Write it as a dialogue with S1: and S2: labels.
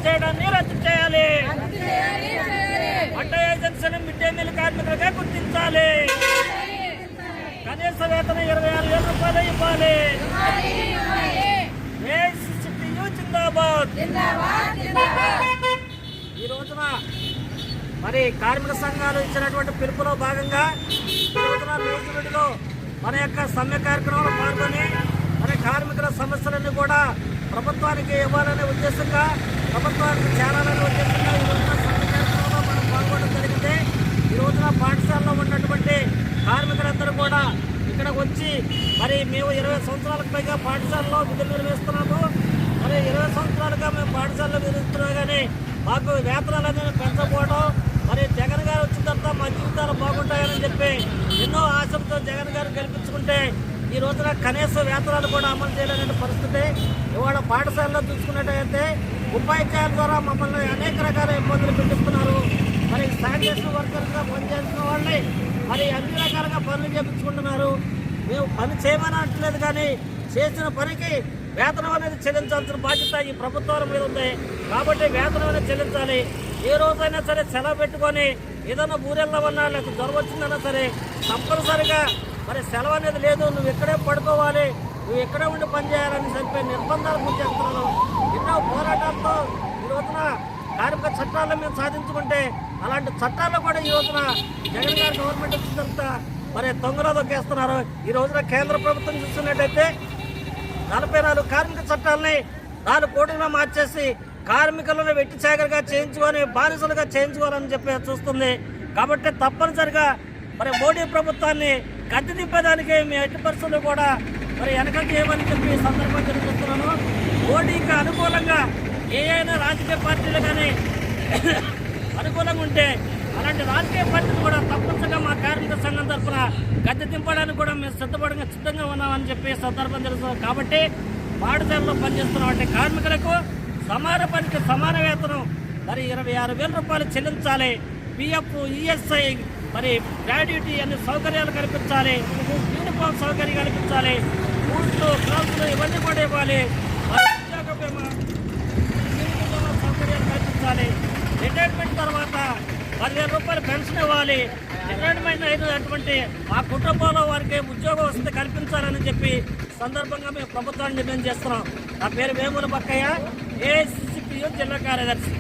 S1: చేయడాన్ని రద్దు చేయాలి. వంట ఏజెన్సీలను మిడ్ డే మీల్ కార్మికులుగా గుర్తించాలి. కనీస వేతనం 26,000 రూపాయలు ఇవ్వాలి. ఏఐసీసీపీయూ జిందాబాద్. ఈ రోజున మరి కార్మిక సంఘాలు ఇచ్చినటువంటి పిలుపులో భాగంగా ఈ రోజున నూజివీడులో మన యొక్క సమ్మె కార్యక్రమంలో పాల్గొని మన కార్మికుల సమస్యలన్నీ కూడా ప్రభుత్వానికి ఇవ్వాలనే ఉద్దేశంగా, ప్రభుత్వానికి చేరాలనే ఉద్దేశంగా ఈ రోజున సమ్మె కార్యక్రమంలో మనం పాల్గొనడం జరిగింది. ఈ రోజున పాఠశాలలో ఉన్నటువంటి కార్మికులందరూ కూడా ఇక్కడ వచ్చి మరి మేము 20 సంవత్సరాలకు పైగా పాఠశాలలో విధులు నిర్వహిస్తున్నాము. మరి 20 సంవత్సరాలుగా మేము పాఠశాలలో విధిస్తున్నాం కానీ మాకు వేతనాలు అనేది పెంచకపోవడం, మరి జగన్ గారు వచ్చిన తర్వాత మా జీవితాలు బాగుంటాయని చెప్పి ఎన్నో ఆశలతో జగన్ గారు గెలిపించుకుంటే ఈ రోజున కనీస వేతనాలు కూడా అమలు చేయలేని పరిస్థితి. ఇవాళ పాఠశాలలో చూసుకున్నట్టయితే ఉపాధ్యాయుల ద్వారా మమ్మల్ని అనేక రకాల ఇబ్బందులు పెట్టిస్తున్నారు. మరి శానిటేషన్ వర్కర్స్గా పనిచేస్తున్న వాళ్ళని మరి అన్ని రకాలుగా పనులు చేయించుకుంటున్నారు. మేము పని చేయమని అంటలేదు కానీ చేసిన పనికి వేతనం అనేది చెల్లించాల్సిన బాధ్యత ఈ ప్రభుత్వాల మీద ఉంది. కాబట్టి వేతనం అనేది చెల్లించాలి. ఏ రోజైనా సరే సెలవు పెట్టుకొని ఏదైనా ఊరెళ్ళవన్నా లేకపోతే జ్వరం వచ్చిందన్నా సరే తప్పనిసరిగా మరి సెలవు అనేది లేదు, నువ్వు ఇక్కడే పడుకోవాలి, నువ్వు ఇక్కడే ఉండి పనిచేయాలని చెప్పి నిర్బంధాలు గుర్తిస్తున్నారు. ఎన్నో పోరాటాలతో ఈ రోజున కార్మిక చట్టాలను మేము సాధించుకుంటే అలాంటి చట్టాల్లో కూడా ఈ రోజున జగన్ గారి గవర్నమెంట్ వచ్చిన తర్వాత మరి తొంగలో దొక్కేస్తున్నారు. ఈ రోజున కేంద్ర ప్రభుత్వం చూస్తున్నట్టయితే 44 కార్మిక చట్టాలని 4 కోట్లుగా మార్చేసి కార్మికులను వెట్టి చాకరిగా చేయించుకొని బానిసలుగా చేయించుకోవాలని చెప్పి చూస్తుంది. కాబట్టి తప్పనిసరిగా మరి మోడీ ప్రభుత్వాన్ని గద్దె దింపేదానికి మీ ఎట్టి పరిస్థితులు కూడా మరి వెనక చేయమని చెప్పి ఈ సందర్భంగా తెలియజేస్తున్నాను. మోడీకి అనుకూలంగా ఏదైనా రాజకీయ పార్టీలు కానీ అనుకూలంగా ఉంటే అలాంటి రాజకీయ పార్టీలు కూడా తప్పనిసరిగా మా కార్మిక సంఘం తరఫున గద్దె దింపడానికి కూడా మేము సిద్ధంగా ఉన్నామని చెప్పి సందర్భం తెలుసు. కాబట్టి పాఠశాలలో పనిచేస్తున్నటువంటి కార్మికులకు సమాన పనికి సమాన వేతనం మరి 26,000 రూపాయలు చెల్లించాలి. పిఎఫ్, ఈఎస్ఐ, మరి గ్రాడ్యుటీ అన్ని సౌకర్యాలు కల్పించాలి. యూనిఫామ్ సౌకర్యం కల్పించాలి. బూట్లు, గ్లౌజులు ఇవన్నీ కూడా ఇవ్వాలి. ఉద్యోగ బీమా సౌకర్యాలు కల్పించాలి. రిటైర్మెంట్ తర్వాత 10,000 రూపాయలు పెన్షన్ ఇవ్వాలి. రిటైర్మెంట్ అయినటువంటి ఆ కుటుంబంలో వారికి ఉద్యోగ వసతి కల్పించాలని చెప్పి సందర్భంగా మేము ప్రభుత్వాన్ని డిమాండ్ చేస్తున్నాం. నా పేరు వేముల బక్కయ్య, ఏఐసీసీపీయూ జిల్లా కార్యదర్శి.